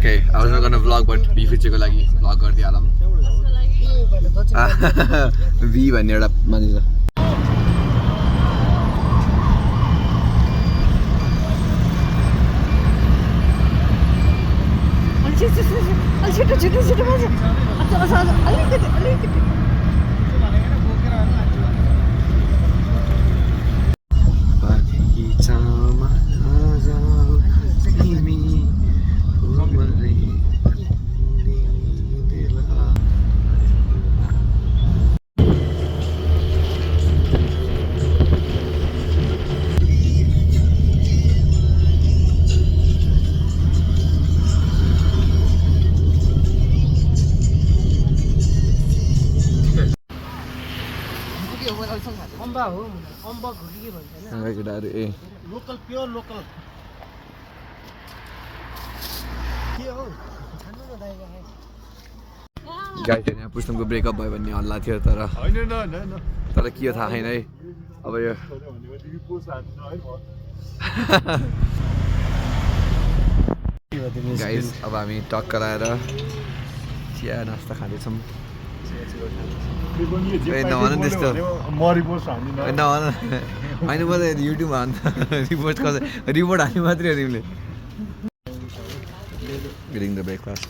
Okay, I was not gonna vlog, but beef को लागि vlog गरिदिहालौँ। V भन्ने एउटा मानिन्छ। अम्बा हो अम्बक हो के भन्छ हैन लोकल प्योर लोकल के हो खानु न दाइ गाइस यहाँ पुष्टमको ब्रेकअप भयो भन्ने हल्ला थियो तर तर के थाहा छैन है अब यो गाइस अब हामी टक कराएर चिया नास्ता खाँदैछौँ नभन त्यस्तो नभन होइन म त युट्युबमा हाल्नु रिपोर्ट हाल्नु मात्रै हो तिमीले getting the breakfast.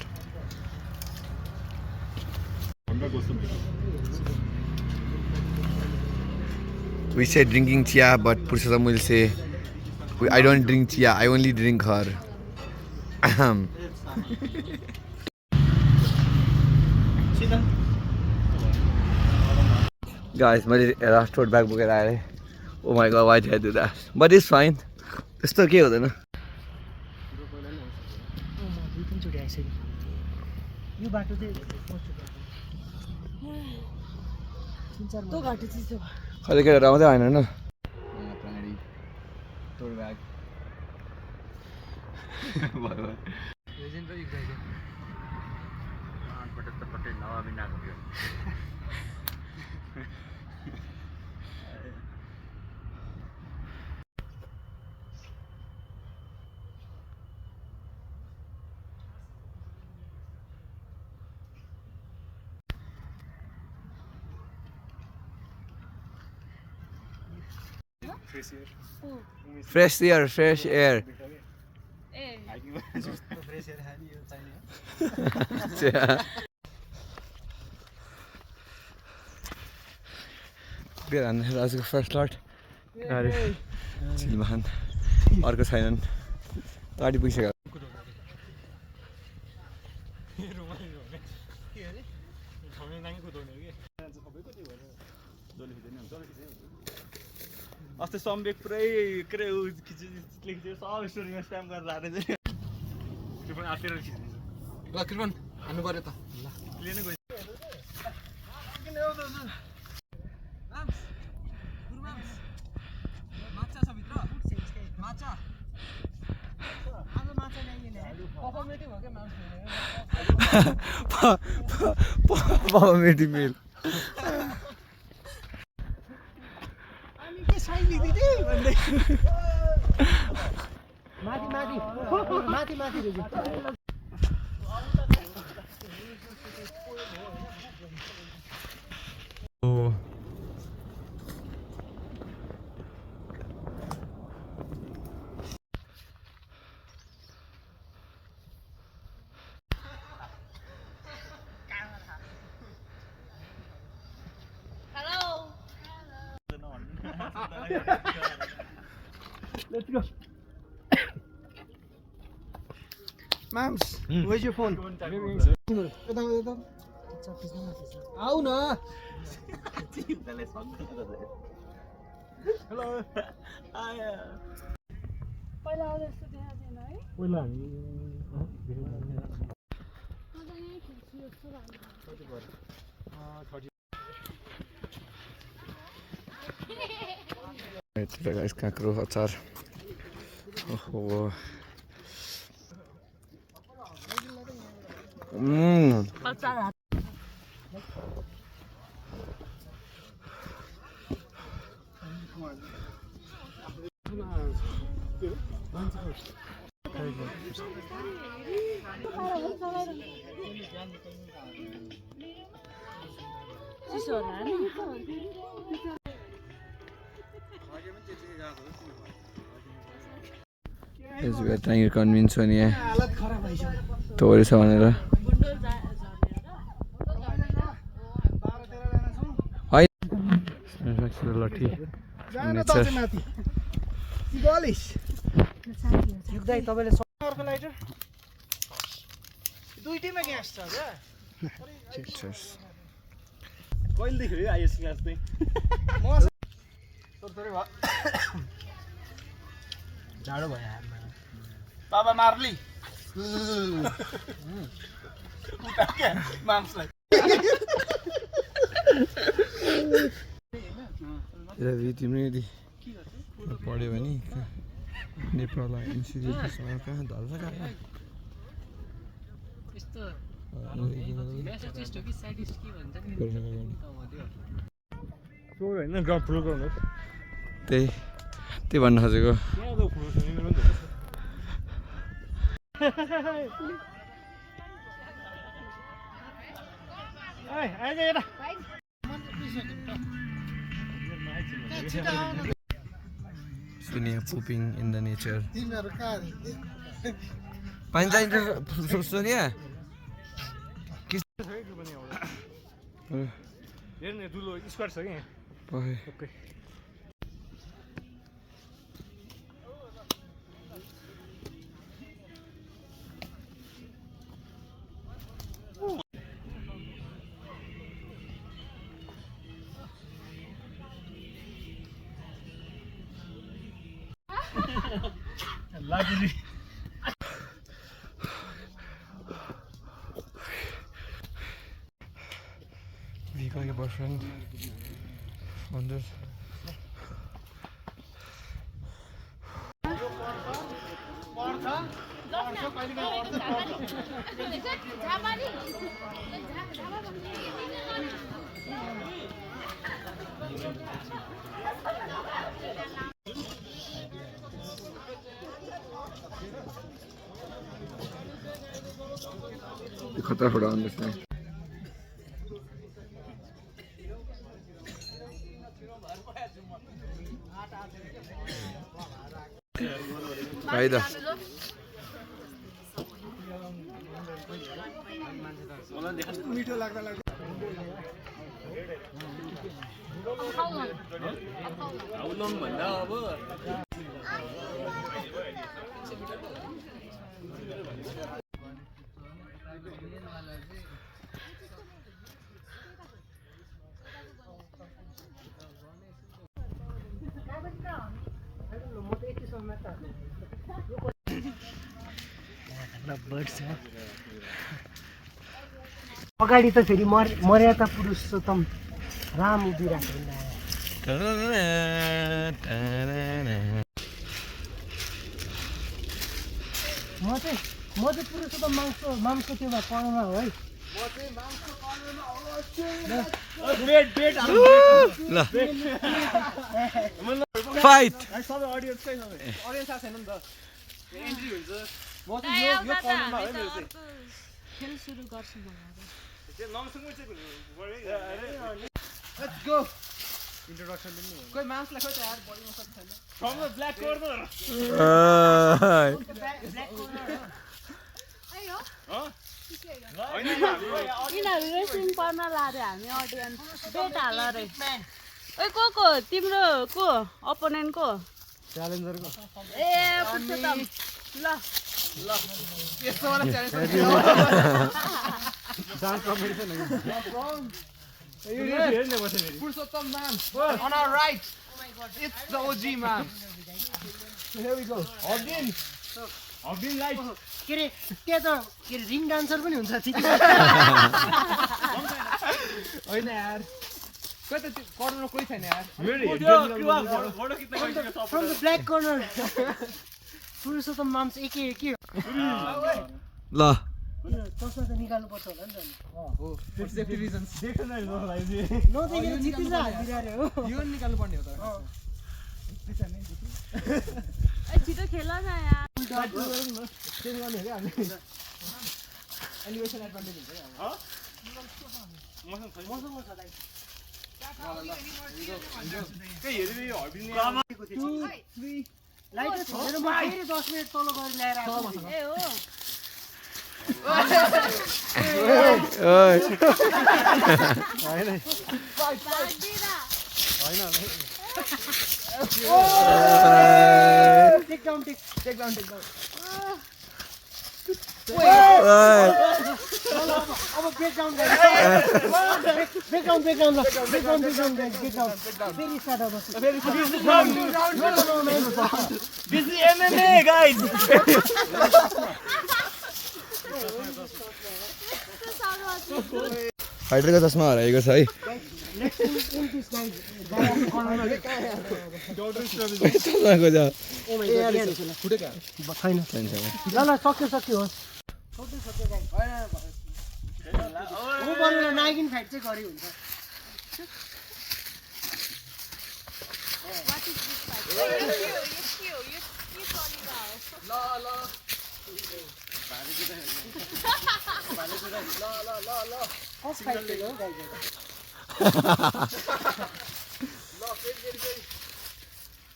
We say drinking chia, but Purushottam will say, I don't drink chia, I only drink her. Guys, my last tote bag book. Oh my god, why did I do that? But it's fine. It's okay with it, no? यो बाटो चाहिँ तो घाटो चिसो खाली केटा आउँदै होइन हैन प्राणी टोल ब्याग भगवान लेजेन्ड पनि गयो पटक त पटक नवा बिना गयो Fresh air, fresh air. Good on Razgo first lot. Silman. अर्को छैनन् गाडी पुगिसक्यो अस्ति सम्वेक पुरै के रे लेखिदियो सब स्टोरीमा स्प्याम गरेर राख्दै थियो त्यो पनि आफै खिच्दिन्छ ल कृपन हान्नु पर्यो त ल लिने गयो किन हो त माम्स गुरु माम्स माछा छ भित्र माछा आज माछा ल्याइएन पर्फर्मेटिभ हो के माम्स पर्फर्मेटिभ मेल माथि माथि माथि माथि Let's go. Mams, where's your phone? Au na. Hello. Hi. पहिला जस्तो देखा थिएन है पहिला हामी guys, काँक्रो अचार ओहो अचार ट्राइङ कन्भिन्स हो नि यहाँ हालत खराब भइसक्यो तोरी छ भनेर लट्ठी अर्को लाइटर दुईटैमा ग्यास छ कहिलेदेखि हो आइएस ग्यास चाहिँ जाडो भयो हातमा बाबा मार्ली माम्सलाई तिम्रो यदि पढ्यो भने नेपाल इन्स्टिट्युटसँग कहाँ धर्छ कहाँ त्यही भन्न खोजेको Sonia pooping in the nature. पानी चाहिन्छ सोनिया हेर्ने ठुलो स्क्वायर छ कि ओके लाग्यो Vika, your boyfriend, wonders. The खतरा फोड़ा on this thing. फाइदा मिठो लाग्दा लाग्दा आउलङ भन्दा अब अगाडि त फेरि मर्यादा पुरुषोत्तम राम उभिरहेको म चाहिँ पुरुषोत्तम मामको त्यो कर्णमा हो है फाइट सबै अडियन्स कै सबै अडियन्स आएको छैन नि त एन्ट्री हुन्छ म चाहिँ यो कर्णरमा है मेरो चाहिँ खेल सुरु गर्छु त्यो नमसँग चाहिँ लेट्स गो इन्ट्रोडक्सन दिनु कोही मान्छेलाई खोइ त यार बडी मसक छैन फ्रम द ब्ल्याक कर्नर यिनीहरू रेसिङ पर्न लारे हामी अडियन्स बेट हाल रे ओइ को तिम्रो को अपोनेन्ट को च्यालेन्जरको ए पुरुषोत्तम ल यस्तो वाला च्यालेन्ज डान्स कम्पिटिसन हेर्ने बस्यो फेरि पुरुषोत्तम man on our right it's the OG man so here we go अबिन light के रे त्यहाँ त के रे रिङ डान्सर पनि हुन्छ ठिकै होइन यार कोही त कर्नरमा कोही छैन यार from the black corner Purushottam माम्स एके ल चस्मा त निकाल्नु पर्छ होला नि त हो सेफ्टी रिजन्स देख्न नै नदेखेर जितिन्छ हालिदिएर हो यो निकाल्नु पर्ने हो त छिटो खेल न यार चेन्ज गर्ने हो क्या हामी एलिभेसन एडभान्टेज हुन्छ क्या मसँग छ दाइ लाइट छोडेर म फेरि 10 मिनेट तल गएर ल्याएर आएको ए हो टेक डाउन अब break down guys break down फेरि स्टार्ट अब This is MMA, guys. फाइटरको चस्मा हराएको छ है चस्माको छ छैन ल सक्यो होस् नागिन फाइट चाहिँ गरे हुन्छ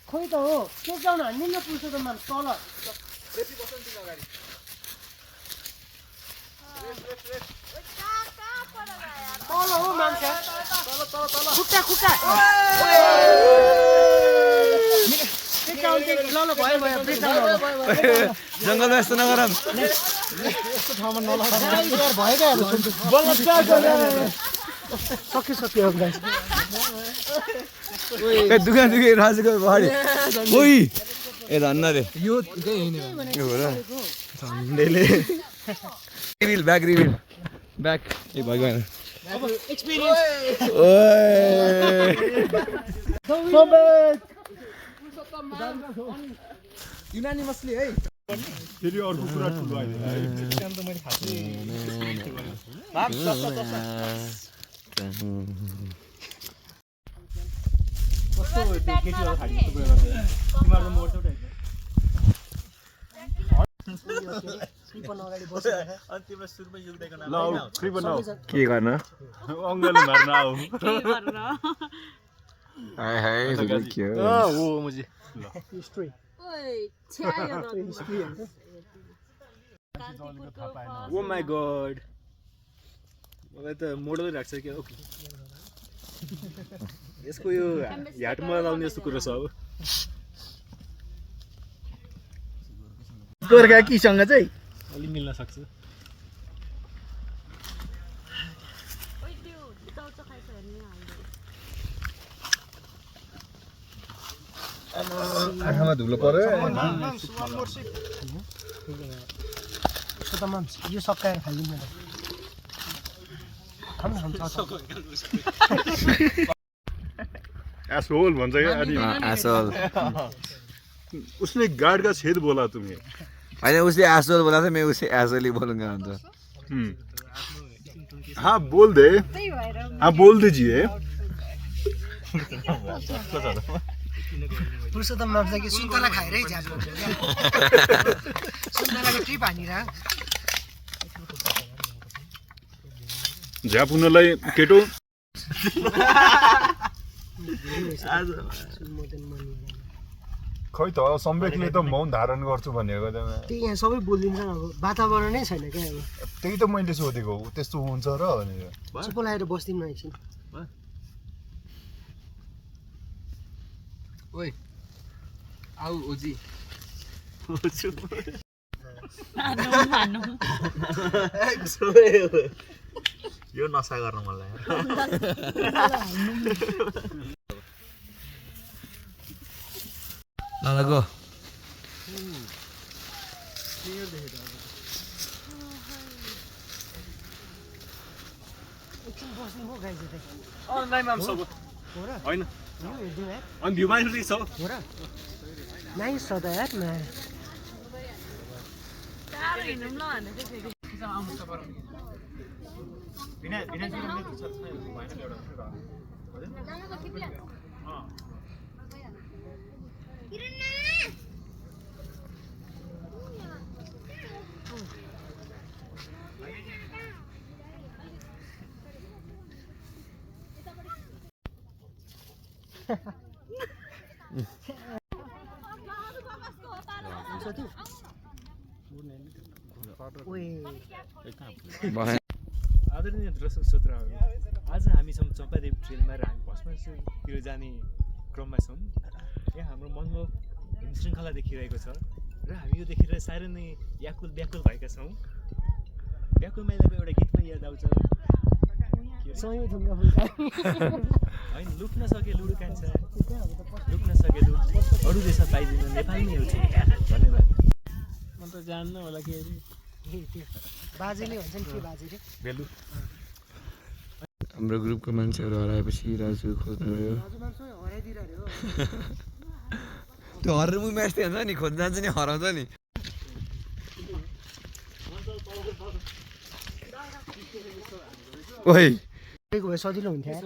खोइ त हो टेक डाउन हान्ने न पुरुषोत्तम तल तल हो मान्छे खुट्टा टेक डाउन ल भयो ब्रेक डाउन जङ्गलमा यस्तो नगरम यस्तो ठाउँमा नलगाएर भयो क्या सक्यो गाइस दुखी राजुको पहाडी ओइ ए धन्न रे यो हो र झन्डेले ब्याक रिभिल ब्याक ए भयो भएन अब एक्सपिरियन्स युनानिमसली है फेरि अर्को कुरा ठुलो आइदियो कस्तो त्यो केटीहरु खाली यस्तो कुरा गर्छ तिमीहरु त मर्छौ त कृपन अगाडि बसेर अनि तिम्रो सुरुमा युक्तको नाम ल कृपन के गर्न अङ्गले मार्न आऊ हाय हाय के हो मुजी हिस्ट्री ओइ छ्यायो त हिस्ट्री हैन ओ माय गॉड मलाई त मोडल राख्छ के हो यसको यो ह्याटमा लाउने जस्तो कुरा छ अब गोर्खा किसँग चाहिँ अलि मिल्न सक्छ ओइ त्यो चाउचाउ खाइछ हेर्नु हाल्दै आँखामा धुलो पर्यो त माम्स यो सकाएर खाइदिनु न एसहोल भन्छ क्या अनि एसोल उसने गार्ड का छेद बोला तुम्हें होइन उसले एसोल बोला था मैं उसे एसोल ही बोलूंगा भन्छ हाँ बोल दे हाँ बोल दीजिए पुरुषोत्तम माम्स कि सुन्तला खाएरै झ्याप हुन्छ क्या सुन्तलाको ट्रिप हानेर झ्याप हुनलाई केटो खै त सम्वेकले त मौन धारण गर्छु भनेको त त्यही यहाँ सबै बोलिदिन्छ अब वातावरणै छैन क्या अब त्यही त मैले सोधेको त्यस्तो हुन्छ र भनेर चुप लगाएर बस्दिउँ न एकछिन ओइ आउ ओजी यो नसा गर्न मलाई ल गो एकछिन बस्नु हो गाइस यतै अनलाइन माम सब हो र हैन यो हेर्दिउँ यार अनि भ्यू माइनस छ हो र नाइस छ त यार टाढो हिँडौँ न भनेको फेरि आदरणीय दर्शक श्रोताहरू, आज हामी छौँ चम्पादेवी ट्रेलमा र हामी भस्मासुरतिर जाने क्रममा छौँ। यहाँ हाम्रो मनमोहक हिम श्रृङ्खला देखिरहेको छ र हामी यो देखेर साह्रै नै व्याकुल भएका छौँ। व्याकुल महिलाको एउटा गीत पनि याद आउँछ, होइन, लुक्न सके लुडु कान्छ, लुक्न सके लुड अरू देशमा पाइँदैन, नेपालमै एउटा। धन्यवाद। म त जान्न होला के अरे बाजेले भन्छ नि के बाजेले भेलु हाम्रो ग्रुपको मान्छेहरू हराएपछि राजु खोज्नु गयो त्यो हरेर मुभी म्याच थियो हुन्छ नि खोज्नु जान्छ नि हराउँछ नि ओइ भए सजिलो हुन्थ्यो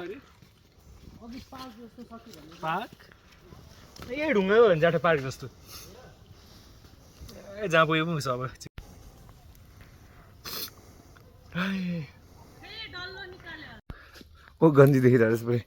पार्क ए ढुङ्गा हो भने जाँटा पार्क जस्तो ए जहाँ पुग्यो पनि अब ओ गन्जी देखिरहेको छ पुरै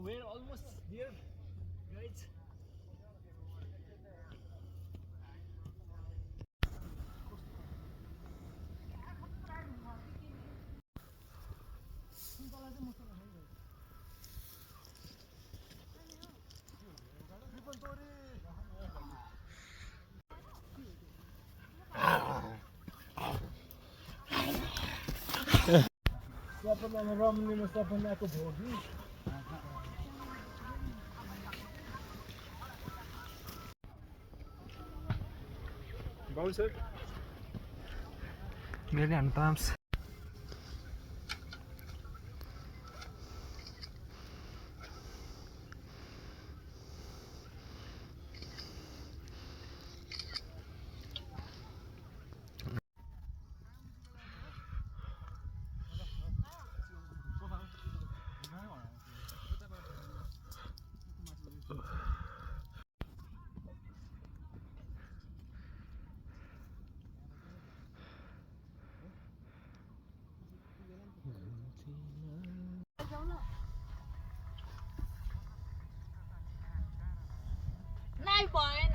We're almost there, guys. सपनामा रम्ने सपनाको भोगी Bouncer. Merely unpumps. Nay भएन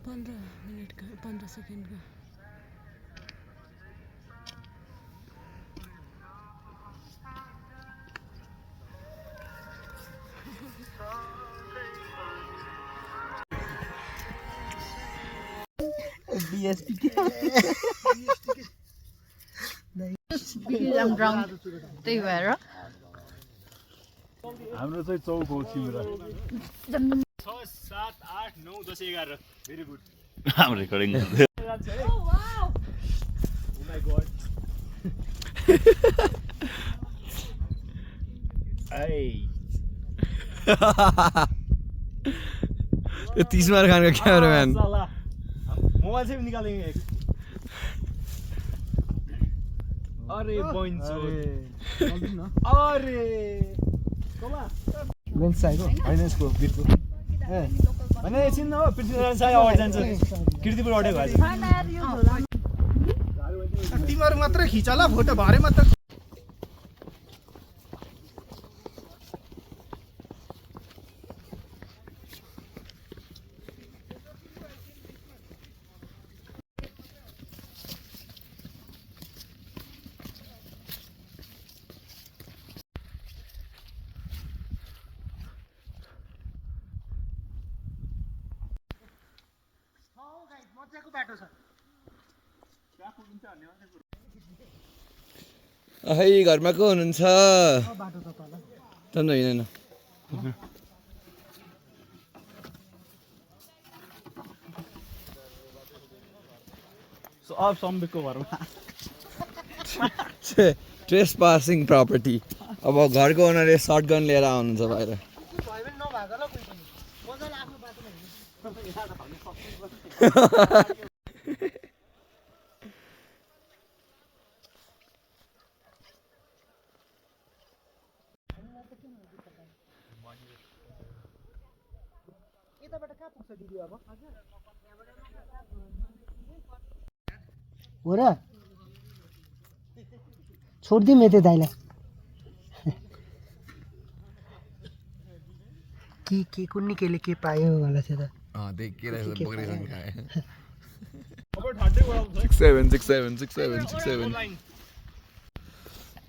पंद्रह मिनट का 15 सेकंड का त्यही भएर हाम्रो चाहिँ चौक हो Simara 6, 7, 8, 9, 10, 11 very good I'm recording. Oh, wow. Oh my god. Hey. त्यो 30 मार खानको क्यामेराम्यान साला मोबाइल चाहिँ निकालेंगे एक अरे बन्चो अरे कोमा लेन्स चाहिएको होइन यसको बिटको भने एकछिन न हो पृथ्वीनारायण साई अगाडि जान्छ कीर्तिपुर अडेको आज तिमीहरू मात्रै खिच ल फोटो भरे मात्र है घरमा को हुनुहुन्छ त होइन अब सम्बिकको घरमा ट्रेस पासिङ प्रपर्टी अब घरको ओनरले सर्टगन लिएर आउनुहुन्छ बाहिर हो र छोडिदिउँ यतै दाइलाई के कुन्नी केले के पायो होला थियो त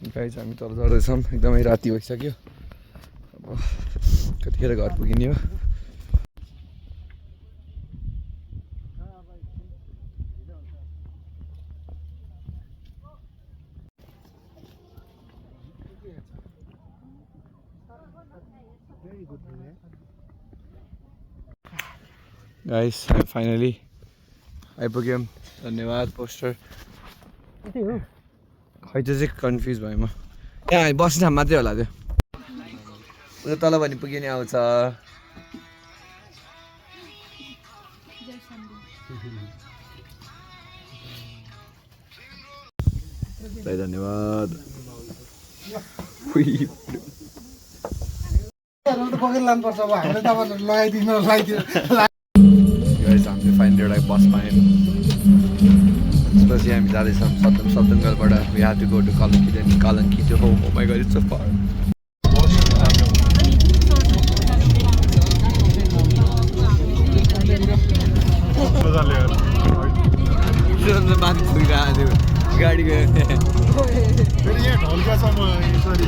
गाइस हामी तल चढ्दैछौँ एकदमै राति भइसक्यो अब कतिखेर घर पुगिने हो गाइस फाइनली आइपुग्यौँ धन्यवाद पोस्टर खै त्यो चाहिँ कन्फ्युज भयो म यहाँ बस्ने ठाउँ मात्रै होला त्यो उता तल भने पुग्यो नि आउँछ धन्यवाद हामीले फाइनली एउटा बस पायौँ त्यसपछि हामी जाँदैछौँ सप्तमगढबाट we have to go to Kalanki then Kalanki to home oh my God it's so far माथि पुगिरहेको थियो गाडी गयो फेरि यहाँ ढल्कासम्म यसरी